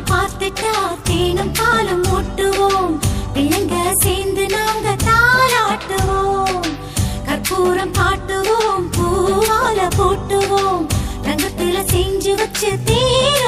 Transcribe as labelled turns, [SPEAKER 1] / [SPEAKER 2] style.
[SPEAKER 1] பார்த்துட்டா தேனும் பாலும் ஊட்டுவோம், பிள்ளைங்க சேர்ந்து நாங்க தாளாட்டுவோம். கற்பூரம் காட்டுவோம், பூவால போட்டுவோம், தங்கத்துல செஞ்சு வச்சு தேர்